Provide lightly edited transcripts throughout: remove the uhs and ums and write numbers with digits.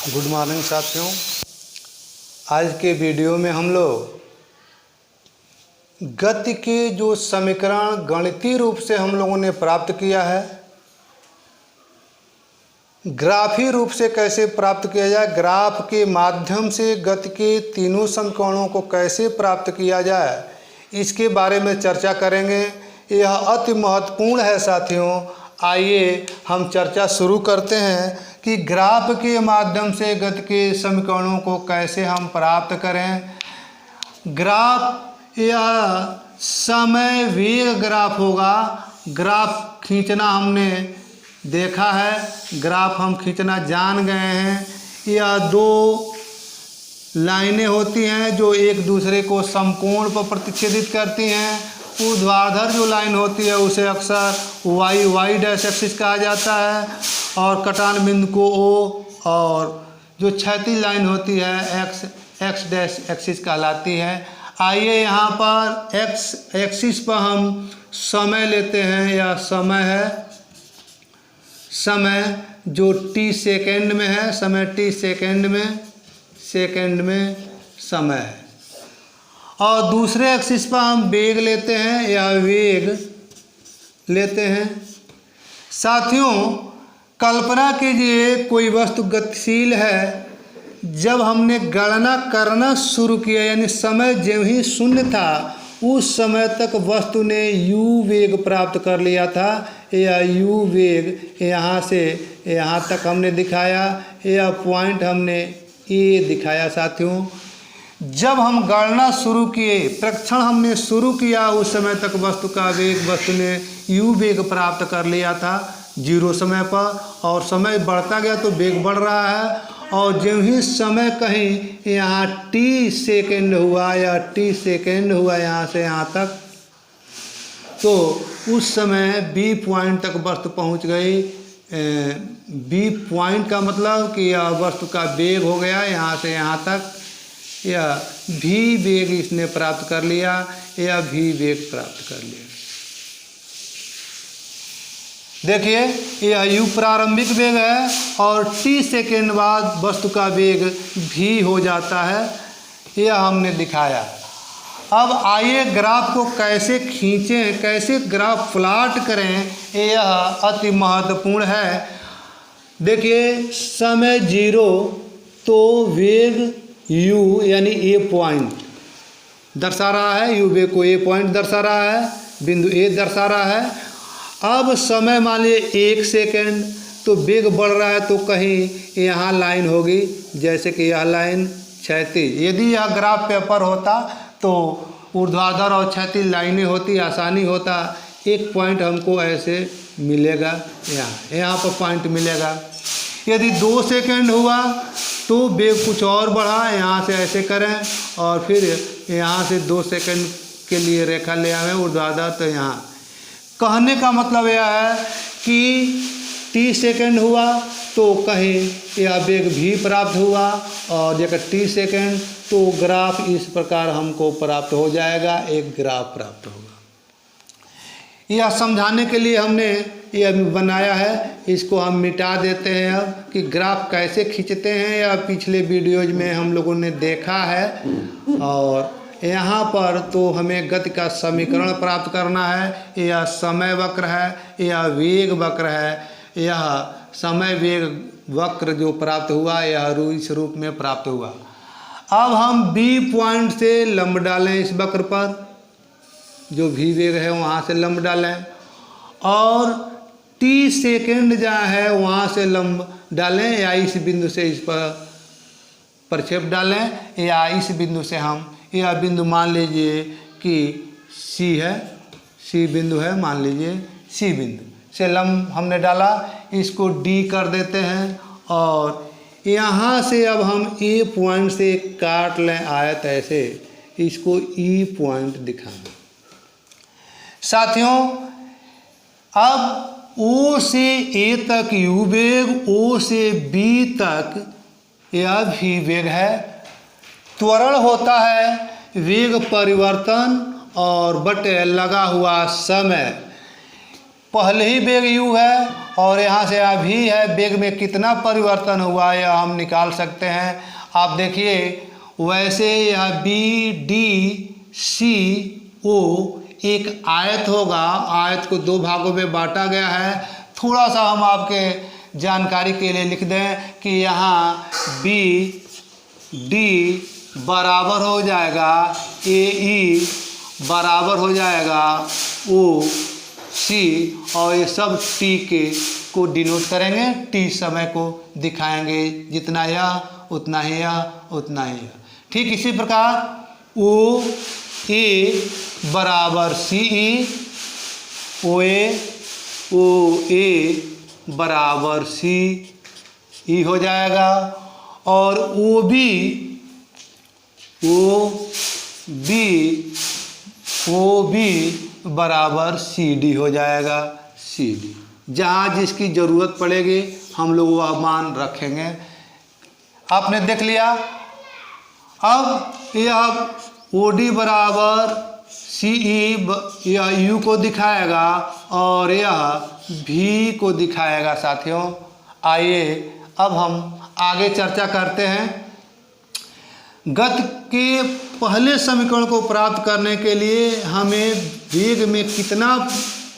Good morning साथियों। आज के वीडियो में हम लोग गति के जो समीकरण गणितीय रूप से हम लोगों ने प्राप्त किया है, ग्राफीय रूप से कैसे प्राप्त किया जाए, ग्राफ के माध्यम से गति के तीनों समीकरणों को कैसे प्राप्त किया जाए, इसके बारे में चर्चा करेंगे। यह अति महत्वपूर्ण है साथियों। आइए हम चर्चा शुरू करते हैं कि ग्राफ के माध्यम से गति के समीकरणों को कैसे हम प्राप्त करें। ग्राफ यह समय वेग ग्राफ होगा। ग्राफ खींचना हमने देखा है, ग्राफ हम खींचना जान गए हैं। यह दो लाइनें होती हैं जो एक दूसरे को समकोण पर प्रतिच्छेदित करती हैं। ऊर्ध्वाधर जो लाइन होती है उसे अक्सर वाई डैश एक्सिस कहा जाता है और कटान बिंदु को ओ, और जो क्षैतिज लाइन होती है एक्स डैश एक्सिस कहलाती है। आइए यहाँ पर एक्स एक्सिस पर हम समय लेते हैं। यह समय है, समय जो टी सेकेंड में है, समय टी सेकेंड में समय है। और दूसरे एक्सिस पर हम वेग लेते हैं या वेग लेते हैं। साथियों, कल्पना कीजिए कोई वस्तु गतिशील है। जब हमने गणना करना शुरू किया, यानी समय जब ही शून्य था उस समय तक वस्तु ने u वेग प्राप्त कर लिया था। यह u वेग यहाँ से यहाँ तक हमने दिखाया, यह पॉइंट हमने ए दिखाया। साथियों, जब हम गणना शुरू किए, परीक्षण हमने शुरू किया, उस समय तक वस्तु का वेग, वस्तु ने u वेग प्राप्त कर लिया था 0 समय पर, और समय बढ़ता गया तो वेग बढ़ रहा है। और जब ही समय कहीं यहाँ t सेकेंड हुआ या t सेकेंड हुआ यहाँ से यहाँ तक, तो उस समय b पॉइंट तक वस्तु पहुँच गई। b पॉइंट का मतलब कि यह वस्तु का वेग हो गया यहाँ से यहाँ तक। यह v वेग इसने प्राप्त कर लिया, यह v वेग प्राप्त कर लिया। देखिए, यह u प्रारंभिक वेग है और t सेकेंड बाद वस्तु का वेग v हो जाता है। यह हमने दिखाया। अब आइए ग्राफ को कैसे खींचें, कैसे ग्राफ प्लॉट करें, यह अति महत्वपूर्ण है। देखिए, समय 0 तो वेग u यानी ए पॉइंट दर्शा रहा है, u वेग को ए पॉइंट दर्शा रहा है, बिंदु ए दर्शा रहा है। अब समय मान लीजिए 1 सेकेंड, तो वेग बढ़ रहा है तो कहीं यहाँ लाइन होगी, जैसे कि यह लाइन क्षैतिज। यदि यह ग्राफ पेपर होता तो ऊर्ध्वाधर और क्षैतिज लाइनें होती, आसानी होता। एक पॉइंट हमको ऐसे मिलेगा, यहाँ पर पॉइंट मिलेगा। यदि 2 सेकेंड हुआ तो वेग कुछ और बढ़ा, यहाँ से ऐसे करें और फिर यहाँ से 2 सेकेंड के लिए रेखा ले आए ऊर्ध्वाधर, तो यहाँ। कहने का मतलब यह है कि t सेकेंड हुआ तो कहीं यह वेग भी प्राप्त हुआ, और जब t सेकेंड तो ग्राफ इस प्रकार हमको प्राप्त हो जाएगा, एक ग्राफ प्राप्त होगा। यह समझाने के लिए हमने यह बनाया है। इसको हम मिटा देते हैं अब कि ग्राफ कैसे खींचते हैं, या पिछले वीडियोज में हम लोगों ने देखा है। और यहाँ पर तो हमें गति का समीकरण प्राप्त करना है। यह समय वक्र है, यह वेग वक्र है। यह समय वेग वक्र जो प्राप्त हुआ, यह इस रूप में प्राप्त हुआ। अब हम B पॉइंट से लंब डालें इस वक्र पर, जो v वेग है वहाँ से लंब डालें, और t सेकेंड जहाँ है वहाँ से लंब डालें, या इस बिंदु से इस पर प्रक्षेप डालें, या इस बिंदु से हम, यह बिंदु मान लीजिए कि C है, C बिंदु है, मान लीजिए C बिंदु से लंब हमने डाला। इसको D कर देते हैं और यहाँ से अब हम A पॉइंट से काट लें आयत ऐसे, इसको E पॉइंट दिखाएं। साथियों, अब O से A तक u वेग, O से B तक यह v वेग है। त्वरण होता है वेग परिवर्तन और बटे लगा हुआ समय। पहले ही वेग u है और यहाँ से यहाँ भी है, वेग में कितना परिवर्तन हुआ यह हम निकाल सकते हैं। आप देखिए वैसे यह बी डी सी ओ एक आयत होगा, आयत को दो भागों में बांटा गया है। थोड़ा सा हम आपके जानकारी के लिए लिख दें कि यहाँ बी डी बराबर हो जाएगा ए ई बराबर हो जाएगा ओ सी, और ये सब टी के को डिनोट करेंगे, टी समय को दिखाएंगे, जितना यह उतना ही यह उतना ही यह। ठीक इसी प्रकार ओ ए बराबर सी ई, ओ ए बराबर सी ई हो जाएगा, और ओ बी बराबर सी डी हो जाएगा, सी डी। जहाँ जिसकी ज़रूरत पड़ेगी हम लोग वह मान रखेंगे। आपने देख लिया। अब यह ओ डी बराबर सी ई यह यू को दिखाएगा और यह भी को दिखाएगा। साथियों आइए अब हम आगे चर्चा करते हैं। गति के पहले समीकरण को प्राप्त करने के लिए हमें वेग में कितना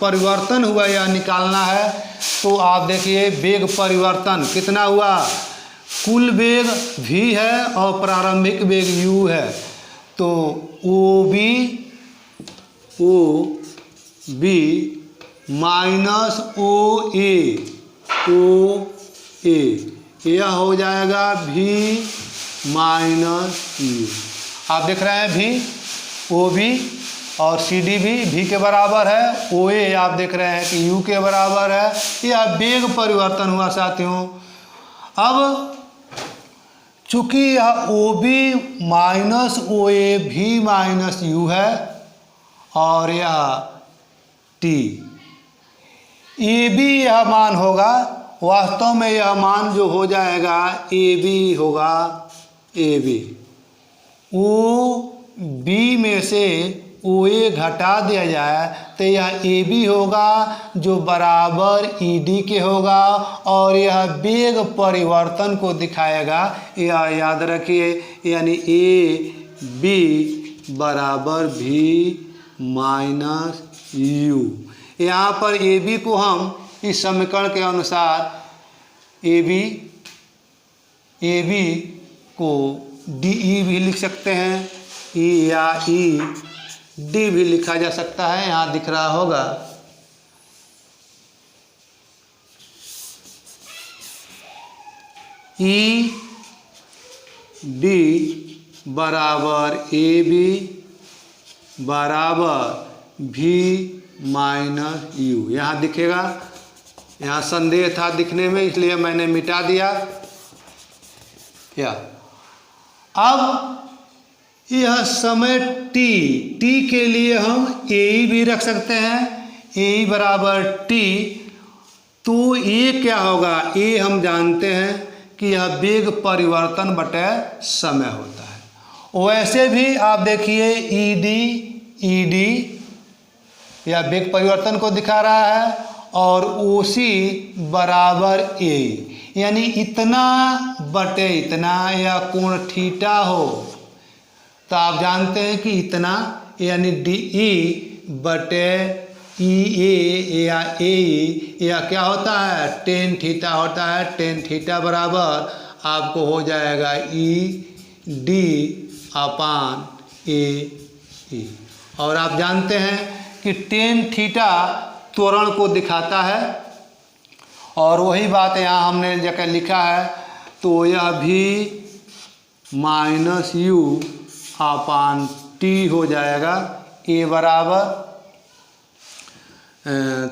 परिवर्तन हुआ यह निकालना है। तो आप देखिए वेग परिवर्तन कितना हुआ, कुल वेग v है और प्रारंभिक वेग u है। तो ओ बी माइनस ओ ए यह हो जाएगा v माइनस यू। आप देख रहे हैं v ओ बी और सी डी भी v के बराबर है, ओ ए आप देख रहे हैं कि u के बराबर है। यह वेग परिवर्तन हुआ साथियों। अब चूँकि यह ओ बी माइनस ओ ए भी माइनस यू है और यह टी ए बी यह मान होगा, वास्तव में यह मान जो हो जाएगा ए बी होगा, ए बी ओ बी में से ओ ए घटा दिया जाए तो यह ए बी होगा जो बराबर ई डी के होगा और यह वेग परिवर्तन को दिखाएगा। यह याद रखिए, यानी ए बी बराबर भी माइनस यू। यहाँ पर ए बी को हम इस समीकरण के अनुसार ए बी को डी ई भी लिख सकते हैं, ई या ई डी भी लिखा जा सकता है। यहाँ दिख रहा होगा ई डी बराबर ए बी बराबर भी माइनस यू। यहाँ दिखेगा, यहाँ संदेह था दिखने में इसलिए मैंने मिटा दिया। अब यह समय टी के लिए हम ए भी रख सकते हैं, ए बराबर टी। तो ये क्या होगा, ए हम जानते हैं कि यह वेग परिवर्तन बटे समय होता है। वैसे भी आप देखिए ई डी या वेग परिवर्तन को दिखा रहा है और ओ सी बराबर ए, यानी इतना बटे इतना या कोण थीटा हो तो आप जानते हैं कि इतना यानी डी ई बटे ई ए या क्या होता है टेन थीटा होता है। टेन थीटा बराबर आपको हो जाएगा ई डी अपान ए। और आप जानते हैं कि टेन थीटा त्वरण को दिखाता है और वही बात यहाँ हमने जगह लिखा है। तो यह भी माइनस यू अपान टी हो जाएगा। ए बराबर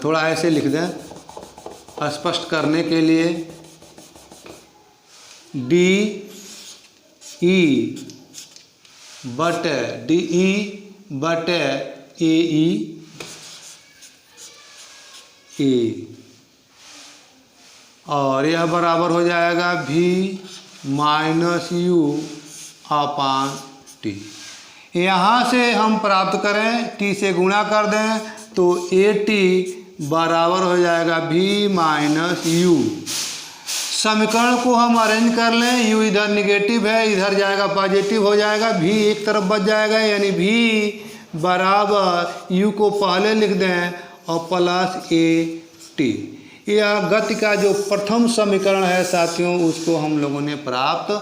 थोड़ा ऐसे लिख दें स्पष्ट करने के लिए, डी ई बटे ए ई और यह बराबर हो जाएगा भी माइनस यू अपान टी। यहाँ से हम प्राप्त करें, टी से गुणा कर दें तो ए टी बराबर हो जाएगा v माइनस यू। समीकरण को हम अरेंज कर लें, u इधर निगेटिव है, इधर जाएगा पॉजिटिव हो जाएगा, v एक तरफ बच जाएगा, यानी v बराबर u को पहले लिख दें और प्लस ए टी। यह गति का जो प्रथम समीकरण है साथियों, उसको हम लोगों ने प्राप्त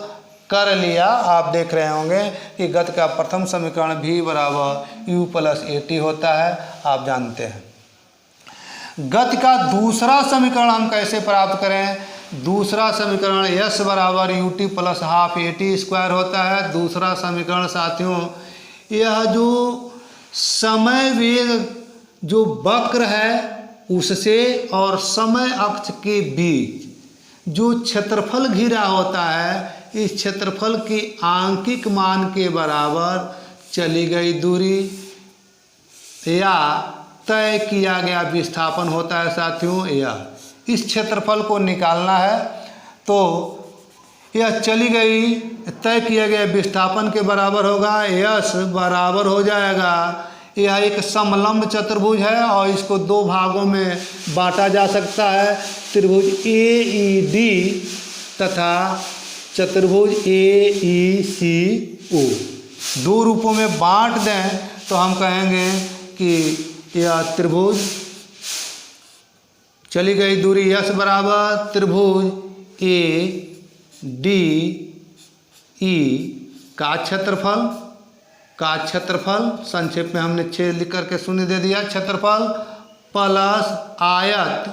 कर लिया। आप देख रहे होंगे कि गति का प्रथम समीकरण v बराबर u प्लस ए टी होता है, आप जानते हैं। गति का दूसरा समीकरण हम कैसे प्राप्त करें? दूसरा समीकरण s बराबर U T plus half A T square होता है। दूसरा समीकरण साथियों, यह जो समय वेग जो वक्र है उससे और समय अक्ष के बीच जो क्षेत्रफल घिरा होता है, इस क्षेत्रफल के आंकिक मान के बराबर चली गई दूरी या तय किया गया विस्थापन होता है साथियों। यह इस क्षेत्रफल को निकालना है, तो यह चली गई तय किया गया विस्थापन के बराबर होगा। यस बराबर हो जाएगा, यह एक समलंब चतुर्भुज है और इसको दो भागों में बांटा जा सकता है, त्रिभुज ए ई डी तथा चतुर्भुज ए ई सी ओ। दो रूपों में बांट दें तो हम कहेंगे कि यह त्रिभुज चली गई दूरी यस बराबर त्रिभुज ए डी ई का क्षेत्रफल संक्षेप में हमने 6 लिख करके शून्य दे दिया, क्षेत्रफल प्लस आयत,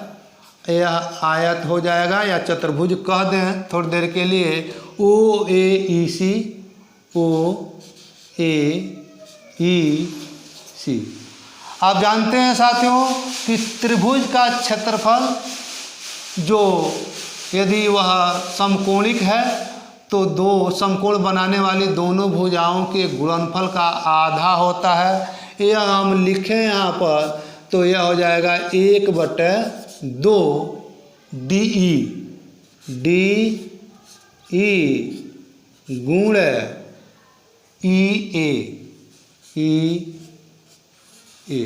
यह आयत हो जाएगा या चतुर्भुज कह दें थोड़ी देर के लिए, ओ ए ई सी, ओ ए ई सी। आप जानते हैं साथियों कि त्रिभुज का क्षेत्रफल जो यदि वह समकोणिक है तो दो समकोण बनाने वाली दोनों भुजाओं के गुणनफल का आधा होता है। यह हम लिखें यहाँ पर तो यह हो जाएगा 1/2 डी ई गुण ई ए।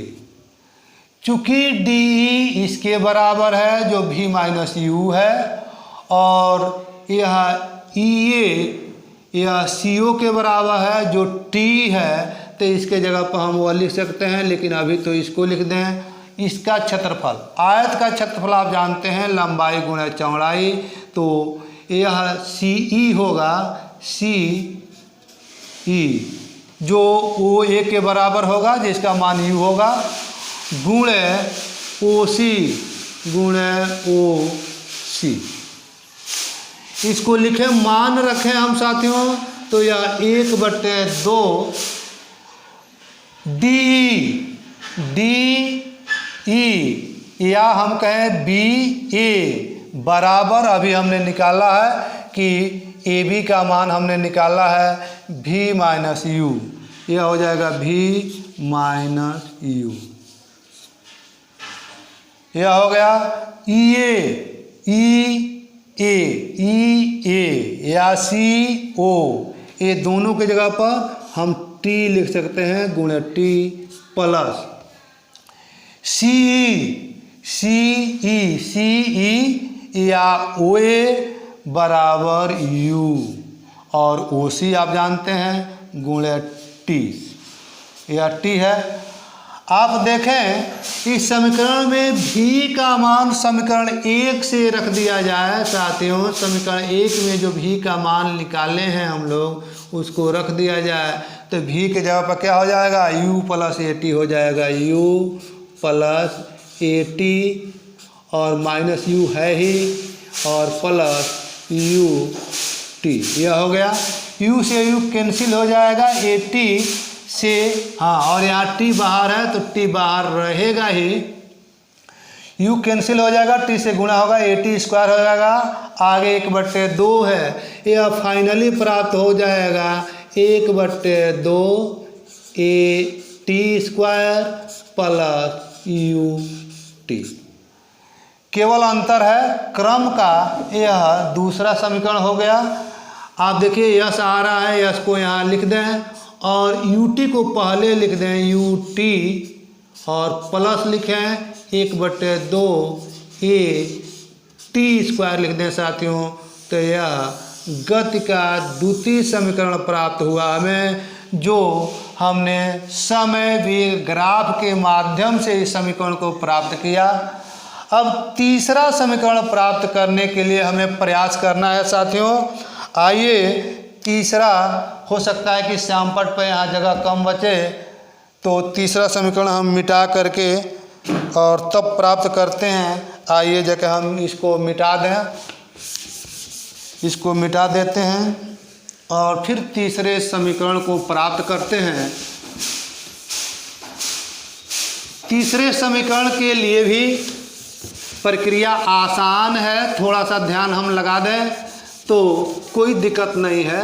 चूँकि डी इसके बराबर है जो v माइनस यू है और यह ई ए यह सी ओ के बराबर है जो t है, तो इसके जगह पर हम वह लिख सकते हैं, लेकिन अभी तो इसको लिख दें। इसका क्षेत्रफल, आयत का क्षेत्रफल आप जानते हैं लंबाई गुणा चौड़ाई, तो यह सी ई होगा, सी ई जो ओ ए के बराबर होगा जिसका मान u होगा, गुणे ओ सी गुणे ओ सी। इसको लिखें, मान रखें हम साथियों, तो यह 1/2 डी ई या हम कहें बी ए बराबर, अभी हमने निकाला है कि ए बी का मान हमने निकाला है v माइनस यू, यह हो जाएगा v माइनस यू। यह हो गया ई ए या सी ओ, ये दोनों की जगह पर हम टी लिख सकते हैं गुणे टी प्लस सी ई या ओ ए बराबर यू और ओ सी आप जानते हैं गुणे टी, यह टी है। आप देखें इस समीकरण में v का मान समीकरण 1 से रख दिया जाए साथियों, समीकरण 1 में जो v का मान निकाले हैं हम लोग उसको रख दिया जाए तो v के जगह पर क्या हो जाएगा, u प्लस ए टी हो जाएगा, u प्लस ए टी और माइनस u है ही और प्लस u टी, यह हो गया। u से u कैंसिल हो जाएगा, ए टी से, हाँ, और यहाँ t बाहर है तो t बाहर रहेगा ही, u कैंसिल हो जाएगा, t से गुणा होगा, ए टी स्क्वायर हो जाएगा, आगे 1/2 है, यह फाइनली प्राप्त हो जाएगा 1/2 A T square plus U T. केवल अंतर है क्रम का, यह दूसरा समीकरण हो गया। आप देखिए यस आ रहा है, यस को यहाँ लिख दें और यू टी को पहले लिख दें, यू टी और प्लस लिखें 1/2 ए टी स्क्वायर लिख दें साथियों, तो यह गति का द्वितीय समीकरण प्राप्त हुआ हमें, जो हमने समय वेग ग्राफ के माध्यम से इस समीकरण को प्राप्त किया। अब तीसरा समीकरण प्राप्त करने के लिए हमें प्रयास करना है साथियों। आइए तीसरा, हो सकता है कि श्यामपट्ट पर यहाँ जगह कम बचे, तो तीसरा समीकरण हम मिटा करके और तब प्राप्त करते हैं। आइए जगह हम इसको मिटा दें, इसको मिटा देते हैं और फिर तीसरे समीकरण को प्राप्त करते हैं। तीसरे समीकरण के लिए भी प्रक्रिया आसान है, थोड़ा सा ध्यान हम लगा दें तो कोई दिक्कत नहीं है।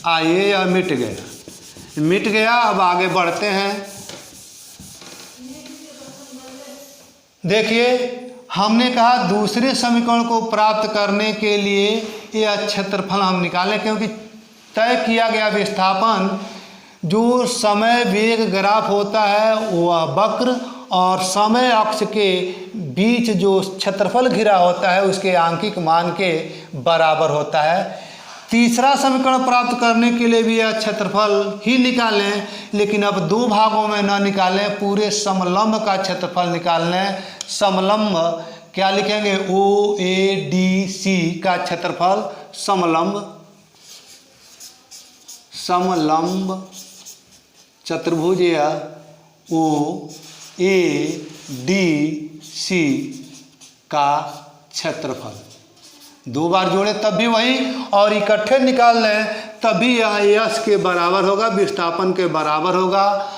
आइए, यह मिट गया। अब आगे बढ़ते हैं। देखिए, हमने कहा दूसरे समीकरण को प्राप्त करने के लिए यह क्षेत्रफल हम निकालें, क्योंकि तय किया गया विस्थापन जो समय वेग ग्राफ होता है वह वक्र और समय अक्ष के बीच जो क्षेत्रफल घिरा होता है उसके आंकिक मान के बराबर होता है। तीसरा समीकरण प्राप्त करने के लिए भी यह क्षेत्रफल ही निकालें, लेकिन अब दो भागों में न निकालें, पूरे समलंब का क्षेत्रफल निकाल लें। समलंब क्या लिखेंगे? ओ ए डी सी का क्षेत्रफल समलंब चतुर्भुज या ओ ए डी सी का क्षेत्रफल दो बार जोड़े तब भी वही, और इकट्ठे निकाल लें तभी यह यश के बराबर होगा, विस्थापन के बराबर होगा।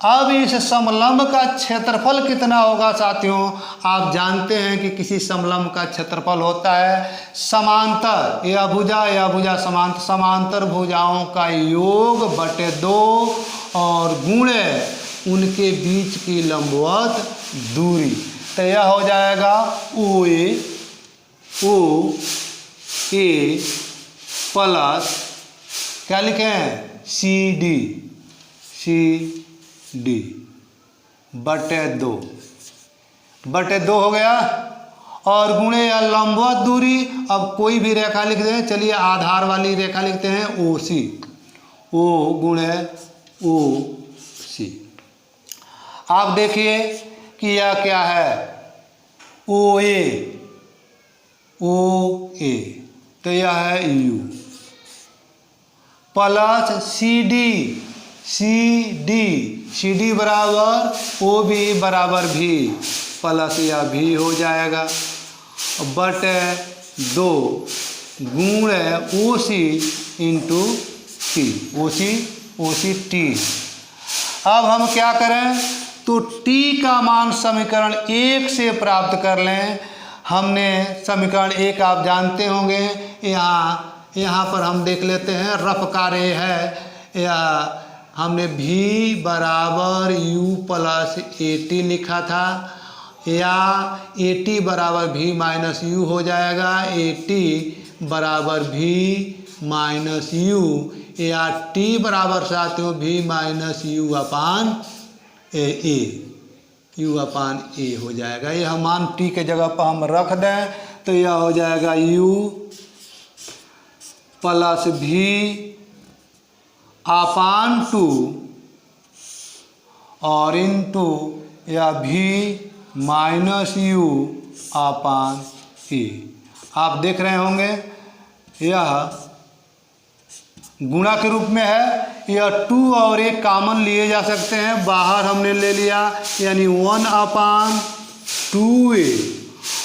अब इस समलंब का क्षेत्रफल कितना होगा साथियों? आप जानते हैं कि किसी समलंब का क्षेत्रफल होता है समांतर, यह भुजा समांतर भुजाओं का योग बटे 2 और गुणे उनके बीच की लंबवत दूरी, तो यह हो जाएगा ओ ए प्लस क्या लिखें? सी डी बटे 2 हो गया, और गुणे या लंबवत दूरी। अब कोई भी रेखा लिख दें, चलिए आधार वाली रेखा लिखते हैं ओ गुणे ओ सी। आप देखिए कि यह क्या है? ओ ए, तो यह है यू प्लस सी डी बराबर ओ बी बराबर भी, प्लस या भी हो जाएगा बटे 2 गुणे ओ सी इंटू टी, ओ सी टी। अब हम क्या करें? तो टी का मान समीकरण 1 से प्राप्त कर लें। हमने समीकरण 1 आप जानते होंगे, यहाँ पर हम देख लेते हैं, रफ कार्य है। या हमने v बराबर u प्लस ए टी लिखा था, या ए टी बराबर v माइनस यू हो जाएगा, ए टी बराबर v माइनस यू, या t बराबर साथियों v माइनस यू अपान ए हो जाएगा। यह मान t के जगह पर हम रख दें तो यह हो जाएगा u प्लस v अपान 2 और इंटू या v माइनस यू अपान ए। आप देख रहे होंगे यह गुणा के रूप में है, यह 2 और 1 कॉमन लिए जा सकते हैं, बाहर हमने ले लिया, यानी 1 अपान 2a,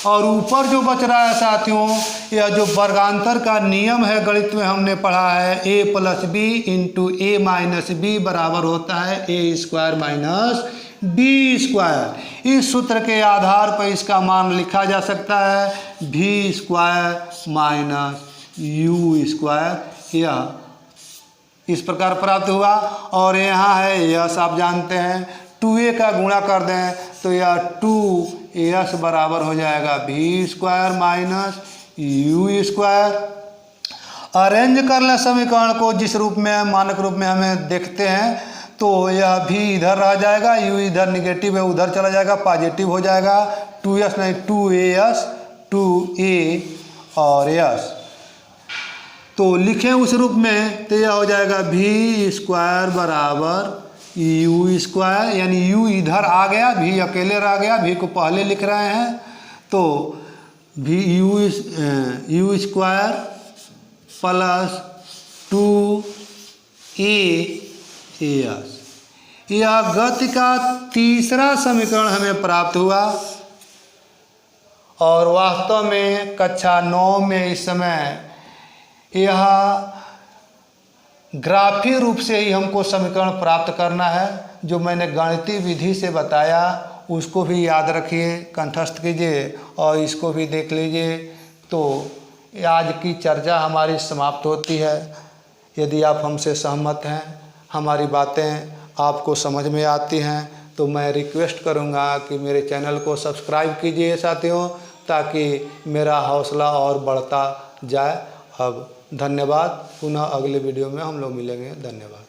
और ऊपर जो बच रहा है साथियों, यह जो वर्गांतर का नियम है गणित में हमने पढ़ा है, a plus B into A minus B बराबर होता है A square minus B square. इस सूत्र के आधार पर इसका मान लिखा जा सकता है भी स्क्वायर माइनस यू स्क्वायर। यह इस प्रकार प्राप्त हुआ, और यहाँ है यस, आप जानते हैं 2a का गुणा कर दें तो यह 2as बराबर हो जाएगा भी square minus you square. Arrange कर लें समीकरण को जिस रूप में मानक रूप में हमें देखते हैं, तो यह भी इधर रह जाएगा, u इधर निगेटिव है उधर चला जाएगा, पॉजिटिव हो जाएगा, 2s नहीं 2as 2a और s। तो लिखें उस रूप में तो यह हो जाएगा v स्क्वायर बराबर u स्क्वायर, यानी u इधर आ गया, v अकेले रह गया, v को पहले लिख रहे हैं तो u स्क्वायर प्लस 2as। यह गति का तीसरा समीकरण हमें प्राप्त हुआ और वास्तव में कक्षा 9 में इस समय यह ग्राफीय रूप से ही हमको समीकरण प्राप्त करना है। जो मैंने गणितीय विधि से बताया उसको भी याद रखिए, कंठस्थ कीजिए और इसको भी देख लीजिए। तो आज की चर्चा हमारी समाप्त होती है। यदि आप हमसे सहमत हैं, हमारी बातें आपको समझ में आती हैं, तो मैं रिक्वेस्ट करूंगा कि मेरे चैनल को सब्सक्राइब कीजिए साथियों, ताकि मेरा हौसला और बढ़ता जाए। अब धन्यवाद, पुनः अगले वीडियो में हम लोग मिलेंगे। धन्यवाद।